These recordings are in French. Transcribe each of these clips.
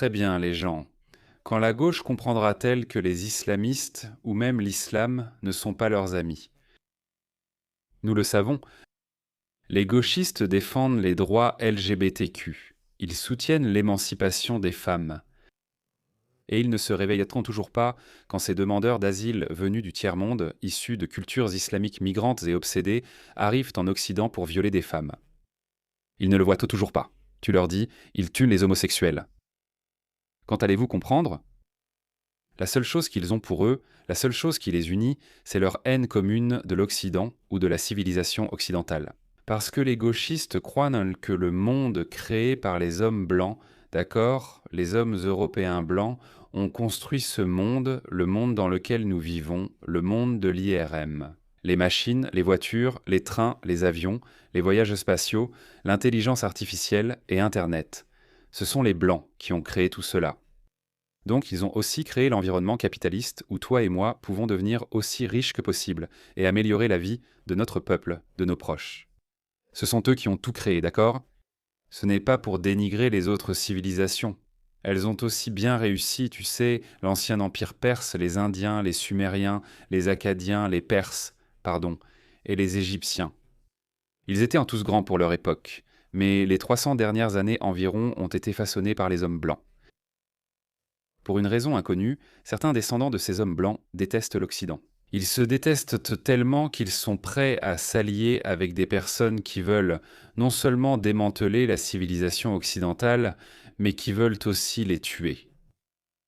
Très bien, les gens. Quand la gauche comprendra-t-elle que les islamistes, ou même l'islam, ne sont pas leurs amis? Nous le savons, les gauchistes défendent les droits LGBTQ. Ils soutiennent l'émancipation des femmes. Et ils ne se réveilleront toujours pas quand ces demandeurs d'asile venus du tiers-monde, issus de cultures islamiques migrantes et obsédées, arrivent en Occident pour violer des femmes. Ils ne le voient toujours pas. Tu leur dis, ils tuent les homosexuels. Quand allez-vous comprendre? La seule chose qu'ils ont pour eux, la seule chose qui les unit, c'est leur haine commune de l'Occident ou de la civilisation occidentale. Parce que les gauchistes croient que le monde créé par les hommes blancs, d'accord, les hommes européens blancs, ont construit ce monde, le monde dans lequel nous vivons, le monde de l'IRM. Les machines, les voitures, les trains, les avions, les voyages spatiaux, l'intelligence artificielle et Internet. Ce sont les blancs qui ont créé tout cela. Donc ils ont aussi créé l'environnement capitaliste où toi et moi pouvons devenir aussi riches que possible et améliorer la vie de notre peuple, de nos proches. Ce sont eux qui ont tout créé, d'accord? Ce n'est pas pour dénigrer les autres civilisations. Elles ont aussi bien réussi, tu sais, l'ancien empire perse, les Indiens, les Sumériens, les Akkadiens, les Perses, pardon, et les Égyptiens. Ils étaient en tous grands pour leur époque, mais les 300 dernières années environ ont été façonnées par les hommes blancs. Pour une raison inconnue, certains descendants de ces hommes blancs détestent l'Occident. Ils se détestent tellement qu'ils sont prêts à s'allier avec des personnes qui veulent non seulement démanteler la civilisation occidentale, mais qui veulent aussi les tuer.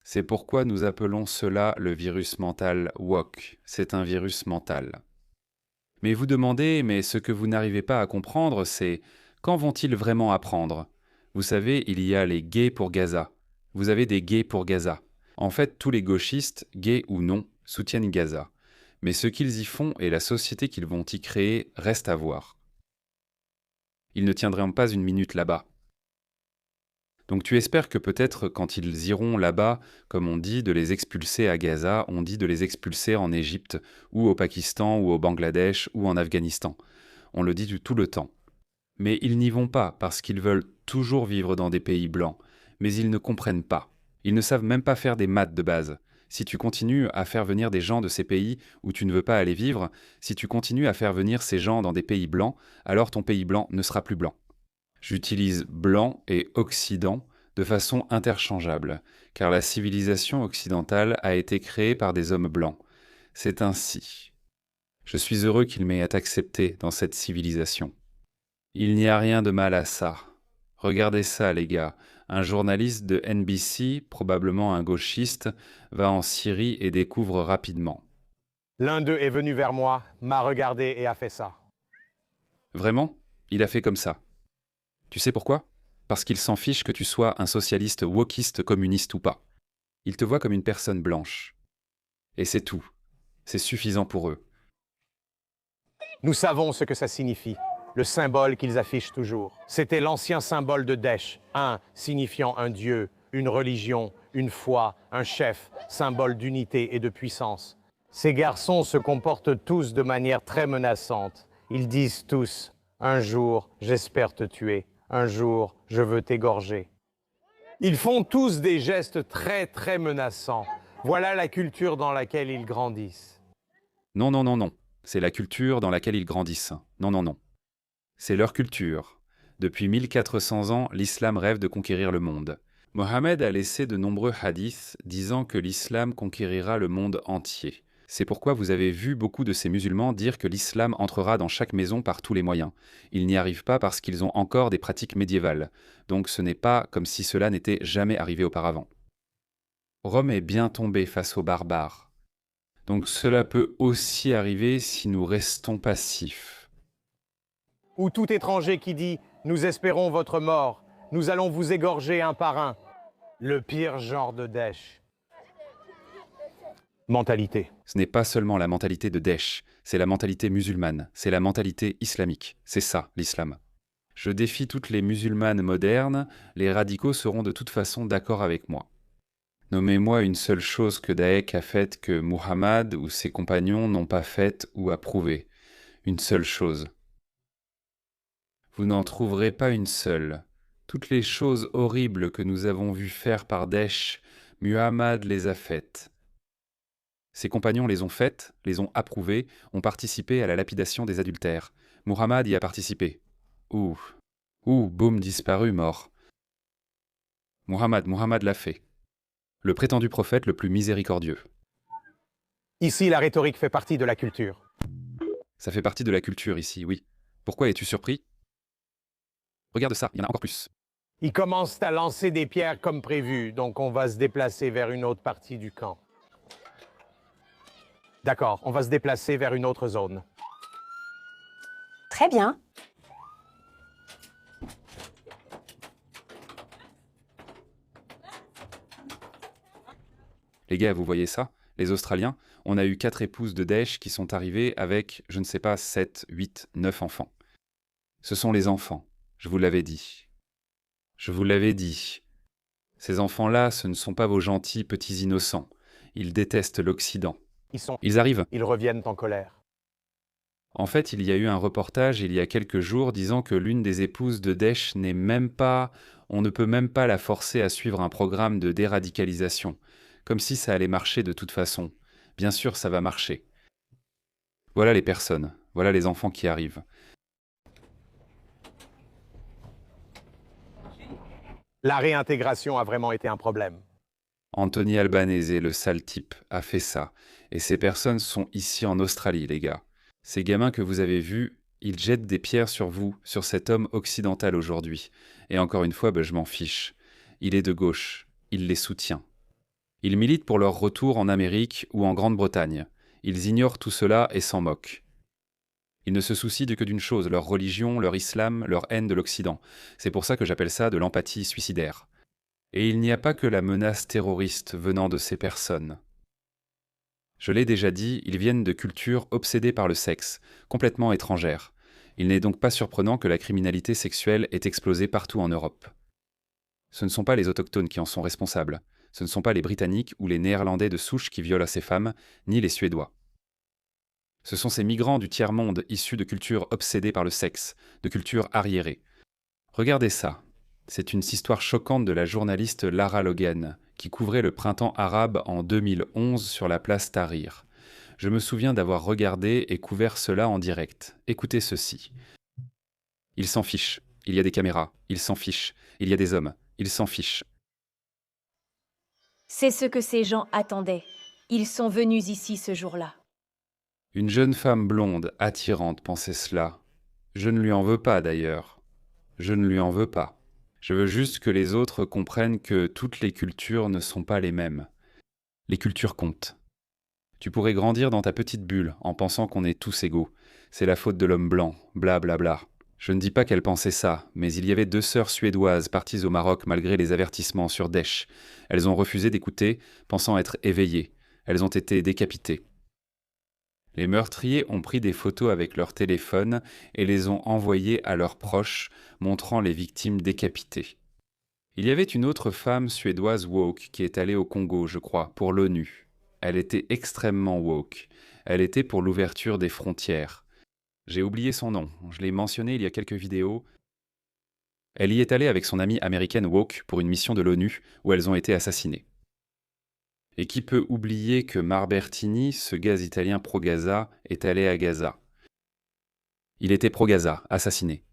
C'est pourquoi nous appelons cela le virus mental woke. C'est un virus mental. Mais vous demandez, mais ce que vous n'arrivez pas à comprendre, c'est quand vont-ils vraiment apprendre? Vous savez, il y a les gays pour Gaza. Vous avez des gays pour Gaza. En fait, tous les gauchistes, gays ou non, soutiennent Gaza. Mais ce qu'ils y font et la société qu'ils vont y créer reste à voir. Ils ne tiendront pas une minute là-bas. Donc tu espères que peut-être quand ils iront là-bas, comme on dit de les expulser à Gaza, on dit de les expulser en Égypte, ou au Pakistan, ou au Bangladesh, ou en Afghanistan. On le dit tout le temps. Mais ils n'y vont pas parce qu'ils veulent toujours vivre dans des pays blancs. Mais ils ne comprennent pas. Ils ne savent même pas faire des maths de base. Si tu continues à faire venir des gens de ces pays où tu ne veux pas aller vivre, si tu continues à faire venir ces gens dans des pays blancs, alors ton pays blanc ne sera plus blanc. J'utilise blanc et occident de façon interchangeable, car la civilisation occidentale a été créée par des hommes blancs. C'est ainsi. Je suis heureux qu'ils m'aient accepté dans cette civilisation. Il n'y a rien de mal à ça. Regardez ça, les gars. Un journaliste de NBC, probablement un gauchiste, va en Syrie et découvre rapidement. L'un d'eux est venu vers moi, m'a regardé et a fait ça. Vraiment? Il a fait comme ça. Tu sais pourquoi? Parce qu'il s'en fiche que tu sois un socialiste wokiste communiste ou pas. Il te voit comme une personne blanche. Et c'est tout. C'est suffisant pour eux. Nous savons ce que ça signifie, le symbole qu'ils affichent toujours. C'était l'ancien symbole de Daesh, un signifiant un dieu, une religion, une foi, un chef, symbole d'unité et de puissance. Ces garçons se comportent tous de manière très menaçante. Ils disent tous « Un jour, j'espère te tuer. Un jour, je veux t'égorger. » Ils font tous des gestes très, très menaçants. Voilà la culture dans laquelle ils grandissent. Non, non, non, non. C'est la culture dans laquelle ils grandissent. Non, non, non. C'est leur culture. Depuis 1400 ans, l'islam rêve de conquérir le monde. Mohammed a laissé de nombreux hadiths disant que l'islam conquérira le monde entier. C'est pourquoi vous avez vu beaucoup de ces musulmans dire que l'islam entrera dans chaque maison par tous les moyens. Ils n'y arrivent pas parce qu'ils ont encore des pratiques médiévales. Donc ce n'est pas comme si cela n'était jamais arrivé auparavant. Rome est bien tombée face aux barbares. Donc cela peut aussi arriver si nous restons passifs. Ou tout étranger qui dit « Nous espérons votre mort, nous allons vous égorger un par un ». Le pire genre de Daesh. Mentalité. Ce n'est pas seulement la mentalité de Daesh, c'est la mentalité musulmane, c'est la mentalité islamique. C'est ça, l'islam. Je défie toutes les musulmanes modernes, les radicaux seront de toute façon d'accord avec moi. Nommez-moi une seule chose que Daesh a faite que Muhammad ou ses compagnons n'ont pas faite ou approuvée. Une seule chose. Vous n'en trouverez pas une seule. Toutes les choses horribles que nous avons vues faire par Daesh, Muhammad les a faites. Ses compagnons les ont faites, les ont approuvées, ont participé à la lapidation des adultères. Muhammad y a participé. Ouh, boum, disparu, mort. Muhammad l'a fait. Le prétendu prophète le plus miséricordieux. Ici, la rhétorique fait partie de la culture. Ça fait partie de la culture ici, oui. Pourquoi es-tu surpris? Regarde ça, il y en a encore plus. Ils commencent à lancer des pierres comme prévu, donc on va se déplacer vers une autre partie du camp. D'accord, on va se déplacer vers une autre zone. Très bien. Les gars, vous voyez ça? Les Australiens, on a eu 4 épouses de Daesh qui sont arrivées avec, je ne sais pas, 7, 8, 9 enfants. Ce sont les enfants, je vous l'avais dit. Je vous l'avais dit. Ces enfants-là, ce ne sont pas vos gentils petits innocents. Ils détestent l'Occident. Ils arrivent. Ils reviennent en colère. En fait, il y a eu un reportage il y a quelques jours disant que l'une des épouses de Daesh n'est même pas... On ne peut même pas la forcer à suivre un programme de déradicalisation. Comme si ça allait marcher de toute façon. Bien sûr, ça va marcher. Voilà les personnes, voilà les enfants qui arrivent. La réintégration a vraiment été un problème. Anthony Albanese, le sale type, a fait ça. Et ces personnes sont ici en Australie, les gars. Ces gamins que vous avez vus, ils jettent des pierres sur vous, sur cet homme occidental aujourd'hui. Et encore une fois, je m'en fiche. Il est de gauche, il les soutient. Ils militent pour leur retour en Amérique ou en Grande-Bretagne. Ils ignorent tout cela et s'en moquent. Ils ne se soucient que d'une chose, leur religion, leur islam, leur haine de l'Occident. C'est pour ça que j'appelle ça de l'empathie suicidaire. Et il n'y a pas que la menace terroriste venant de ces personnes. Je l'ai déjà dit, ils viennent de cultures obsédées par le sexe, complètement étrangères. Il n'est donc pas surprenant que la criminalité sexuelle ait explosé partout en Europe. Ce ne sont pas les autochtones qui en sont responsables. Ce ne sont pas les Britanniques ou les Néerlandais de souche qui violent ces femmes, ni les Suédois. Ce sont ces migrants du tiers-monde issus de cultures obsédées par le sexe, de cultures arriérées. Regardez ça. C'est une histoire choquante de la journaliste Lara Logan, qui couvrait le printemps arabe en 2011 sur la place Tahrir. Je me souviens d'avoir regardé et couvert cela en direct. Écoutez ceci. Ils s'en fichent. Il y a des caméras. Ils s'en fichent. Il y a des hommes. Ils s'en fichent. C'est ce que ces gens attendaient. Ils sont venus ici ce jour-là. Une jeune femme blonde, attirante, pensait cela. Je ne lui en veux pas, d'ailleurs. Je ne lui en veux pas. Je veux juste que les autres comprennent que toutes les cultures ne sont pas les mêmes. Les cultures comptent. Tu pourrais grandir dans ta petite bulle en pensant qu'on est tous égaux. C'est la faute de l'homme blanc, bla bla bla. Je ne dis pas qu'elle pensait ça, mais il y avait 2 sœurs suédoises parties au Maroc malgré les avertissements sur Daesh. Elles ont refusé d'écouter, pensant être éveillées. Elles ont été décapitées. Les meurtriers ont pris des photos avec leur téléphone et les ont envoyées à leurs proches, montrant les victimes décapitées. Il y avait une autre femme suédoise woke qui est allée au Congo, je crois, pour l'ONU. Elle était extrêmement woke. Elle était pour l'ouverture des frontières. J'ai oublié son nom, je l'ai mentionné il y a quelques vidéos. Elle y est allée avec son amie américaine woke pour une mission de l'ONU où elles ont été assassinées. Et qui peut oublier que Marbertini, ce gaz italien pro-Gaza, est allé à Gaza. Il était pro-Gaza, assassiné.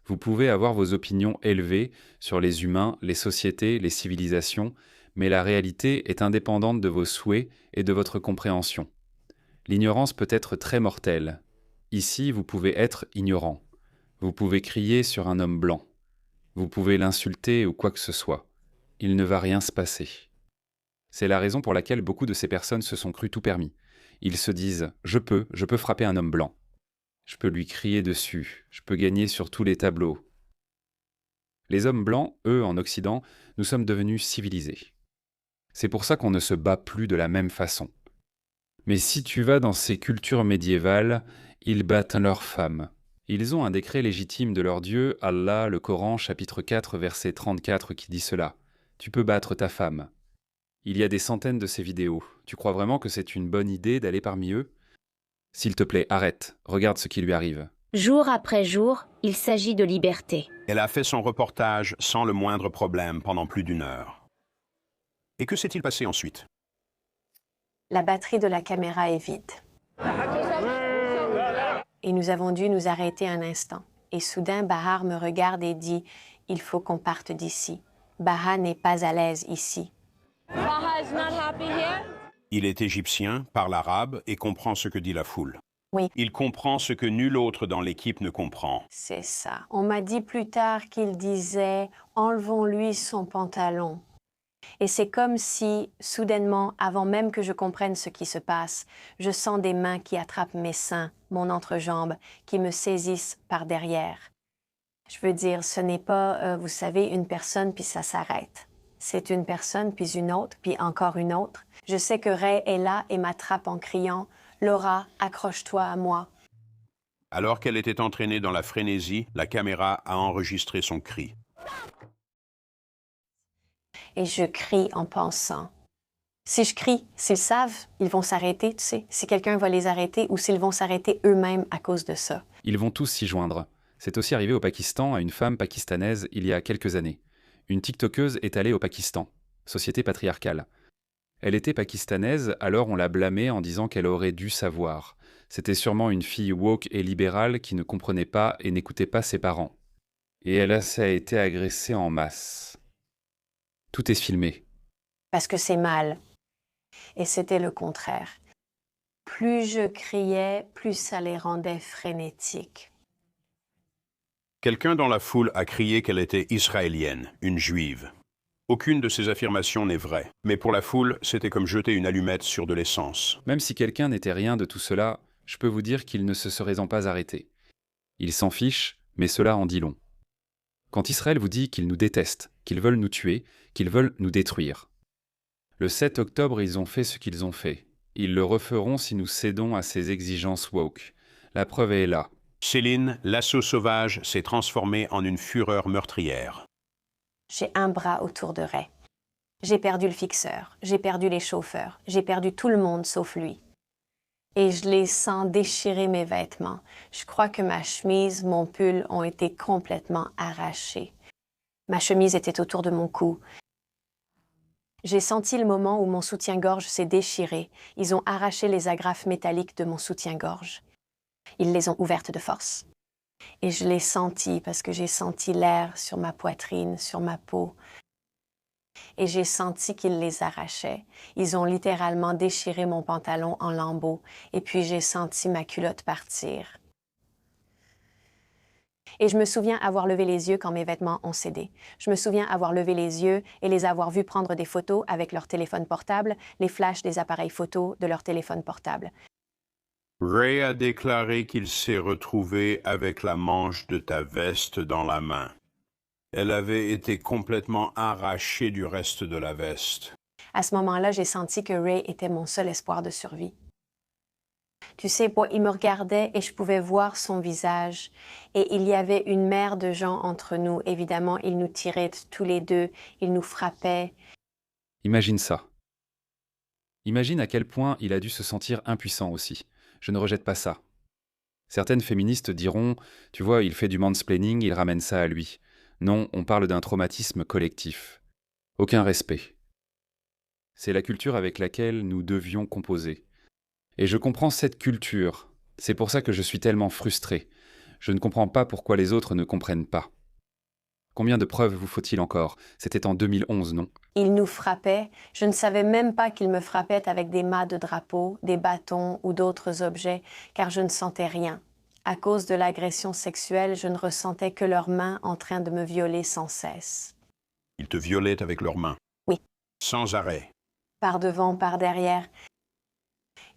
Vous pouvez avoir vos opinions élevées sur les humains, les sociétés, les civilisations, mais la réalité est indépendante de vos souhaits et de votre compréhension. L'ignorance peut être très mortelle. Ici, vous pouvez être ignorant. Vous pouvez crier sur un homme blanc. Vous pouvez l'insulter ou quoi que ce soit. Il ne va rien se passer. C'est la raison pour laquelle beaucoup de ces personnes se sont crues tout permis. Ils se disent « je peux frapper un homme blanc. Je peux lui crier dessus, je peux gagner sur tous les tableaux. » Les hommes blancs, eux, en Occident, nous sommes devenus civilisés. C'est pour ça qu'on ne se bat plus de la même façon. Mais si tu vas dans ces cultures médiévales, ils battent leurs femmes. Ils ont un décret légitime de leur Dieu, Allah, le Coran, chapitre 4, verset 34, qui dit cela. Tu peux battre ta femme. Il y a des centaines de ces vidéos. Tu crois vraiment que c'est une bonne idée d'aller parmi eux? S'il te plaît, arrête. Regarde ce qui lui arrive. Jour après jour, il s'agit de liberté. Elle a fait son reportage sans le moindre problème pendant plus d'1 heure. Et que s'est-il passé ensuite? La batterie de la caméra est vide. Et nous avons dû nous arrêter un instant. Et soudain, Bahar me regarde et dit « Il faut qu'on parte d'ici. Bahar n'est pas à l'aise ici. » Il est égyptien, parle arabe et comprend ce que dit la foule. Oui. Il comprend ce que nul autre dans l'équipe ne comprend. C'est ça. On m'a dit plus tard qu'il disait « Enlevons-lui son pantalon ». Et c'est comme si, soudainement, avant même que je comprenne ce qui se passe, je sens des mains qui attrapent mes seins, mon entrejambe, qui me saisissent par derrière. Je veux dire, ce n'est pas, vous savez, une personne puis ça s'arrête. C'est une personne, puis une autre, puis encore une autre. Je sais que Ray est là et m'attrape en criant « Laura, accroche-toi à moi ». Alors qu'elle était entraînée dans la frénésie, la caméra a enregistré son cri. Et je crie en pensant. Si je crie, s'ils savent, ils vont s'arrêter, tu sais. Si quelqu'un va les arrêter ou s'ils vont s'arrêter eux-mêmes à cause de ça. Ils vont tous s'y joindre. C'est aussi arrivé au Pakistan à une femme pakistanaise il y a quelques années. Une TikTokeuse est allée au Pakistan, société patriarcale. Elle était pakistanaise, alors on l'a blâmée en disant qu'elle aurait dû savoir. C'était sûrement une fille woke et libérale qui ne comprenait pas et n'écoutait pas ses parents. Et elle a été agressée en masse. Tout est filmé. Parce que c'est mal. Et c'était le contraire. Plus je criais, plus ça les rendait frénétiques. Quelqu'un dans la foule a crié qu'elle était israélienne, une juive. Aucune de ces affirmations n'est vraie, mais pour la foule, c'était comme jeter une allumette sur de l'essence. Même si quelqu'un n'était rien de tout cela, je peux vous dire qu'ils ne se seraient pas arrêtés. Ils s'en fichent, mais cela en dit long. Quand Israël vous dit qu'ils nous détestent, qu'ils veulent nous tuer, qu'ils veulent nous détruire. Le 7 octobre, ils ont fait ce qu'ils ont fait. Ils le referont si nous cédons à ces exigences woke. La preuve est là. Céline, l'assaut sauvage s'est transformé en une fureur meurtrière. J'ai un bras autour de Ray. J'ai perdu le fixeur, j'ai perdu les chauffeurs, j'ai perdu tout le monde sauf lui. Et je les sens déchirer mes vêtements. Je crois que ma chemise, mon pull ont été complètement arrachés. Ma chemise était autour de mon cou. J'ai senti le moment où mon soutien-gorge s'est déchiré. Ils ont arraché les agrafes métalliques de mon soutien-gorge. Ils les ont ouvertes de force. Et je l'ai senti parce que j'ai senti l'air sur ma poitrine, sur ma peau. Et j'ai senti qu'ils les arrachaient. Ils ont littéralement déchiré mon pantalon en lambeaux. Et puis j'ai senti ma culotte partir. Et je me souviens avoir levé les yeux quand mes vêtements ont cédé. Je me souviens avoir levé les yeux et les avoir vus prendre des photos avec leur téléphone portable, les flashs des appareils photos de leur téléphone portable. Ray a déclaré qu'il s'est retrouvé avec la manche de ta veste dans la main. Elle avait été complètement arrachée du reste de la veste. À ce moment-là, j'ai senti que Ray était mon seul espoir de survie. Tu sais, il me regardait et je pouvais voir son visage. Et il y avait une mer de gens entre nous. Évidemment, il nous tirait tous les deux, il nous frappait. Imagine ça. Imagine à quel point il a dû se sentir impuissant aussi. Je ne rejette pas ça. Certaines féministes diront « Tu vois, il fait du mansplaining, il ramène ça à lui ». Non, on parle d'un traumatisme collectif. Aucun respect. C'est la culture avec laquelle nous devions composer. Et je comprends cette culture. C'est pour ça que je suis tellement frustré. Je ne comprends pas pourquoi les autres ne comprennent pas. Combien de preuves vous faut-il encore? C'était en 2011, non? Il nous frappait. Je ne savais même pas qu'il me frappait avec des mâts de drapeau, des bâtons ou d'autres objets, car je ne sentais rien. À cause de l'agression sexuelle, je ne ressentais que leurs mains en train de me violer sans cesse. Ils te violaient avec leurs mains. Oui. Sans arrêt. Par devant, par derrière.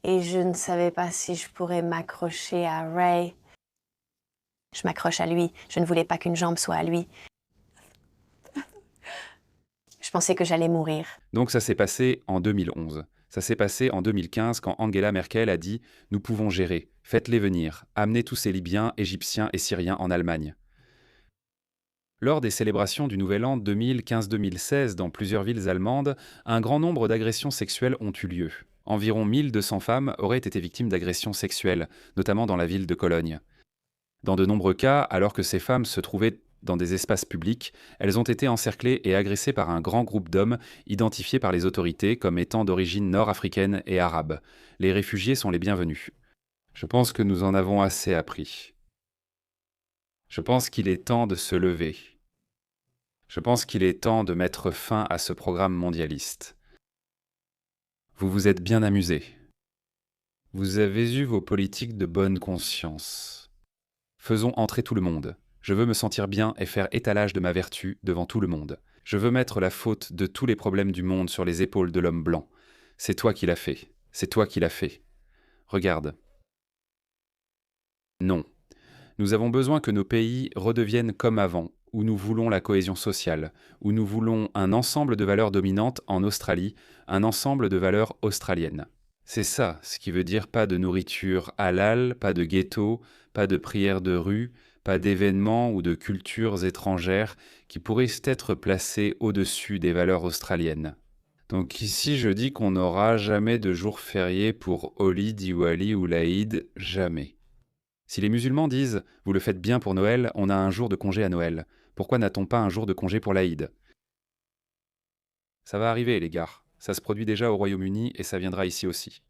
Et je ne savais pas si je pourrais m'accrocher à Ray. Je m'accroche à lui. Je ne voulais pas qu'une jambe soit à lui. Je pensais que j'allais mourir. Donc ça s'est passé en 2011. Ça s'est passé en 2015 quand Angela Merkel a dit « Nous pouvons gérer, faites-les venir, amenez tous ces Libyens, Égyptiens et Syriens en Allemagne ». Lors des célébrations du Nouvel An 2015-2016 dans plusieurs villes allemandes, un grand nombre d'agressions sexuelles ont eu lieu. Environ 1200 femmes auraient été victimes d'agressions sexuelles, notamment dans la ville de Cologne. Dans de nombreux cas, alors que ces femmes se trouvaient dans des espaces publics, elles ont été encerclées et agressées par un grand groupe d'hommes identifiés par les autorités comme étant d'origine nord-africaine et arabe. Les réfugiés sont les bienvenus. Je pense que nous en avons assez appris. Je pense qu'il est temps de se lever. Je pense qu'il est temps de mettre fin à ce programme mondialiste. Vous vous êtes bien amusés. Vous avez eu vos politiques de bonne conscience. Faisons entrer tout le monde. Je veux me sentir bien et faire étalage de ma vertu devant tout le monde. Je veux mettre la faute de tous les problèmes du monde sur les épaules de l'homme blanc. C'est toi qui l'as fait. C'est toi qui l'as fait. Regarde. Non. Nous avons besoin que nos pays redeviennent comme avant, où nous voulons la cohésion sociale, où nous voulons un ensemble de valeurs dominantes en Australie, un ensemble de valeurs australiennes. C'est ça, ce qui veut dire pas de nourriture halal, pas de ghetto, pas de prières de rue, pas d'événements ou de cultures étrangères qui pourraient être placées au-dessus des valeurs australiennes. Donc ici, je dis qu'on n'aura jamais de jour férié pour Holi, Diwali ou l'Aïd, jamais. Si les musulmans disent « vous le faites bien pour Noël, on a un jour de congé à Noël », pourquoi n'a-t-on pas un jour de congé pour l'Aïd ? Ça va arriver, les gars. Ça se produit déjà au Royaume-Uni et ça viendra ici aussi.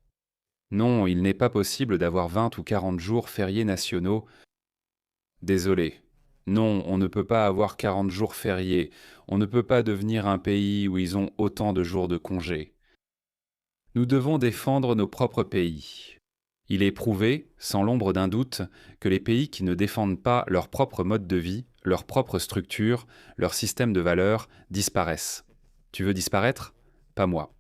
Non, il n'est pas possible d'avoir 20 ou 40 jours fériés nationaux. Désolé. Non, on ne peut pas avoir 40 jours fériés. On ne peut pas devenir un pays où ils ont autant de jours de congé. Nous devons défendre nos propres pays. Il est prouvé, sans l'ombre d'un doute, que les pays qui ne défendent pas leur propre mode de vie, leur propre structure, leur système de valeurs, disparaissent. Tu veux disparaître ? Pas moi.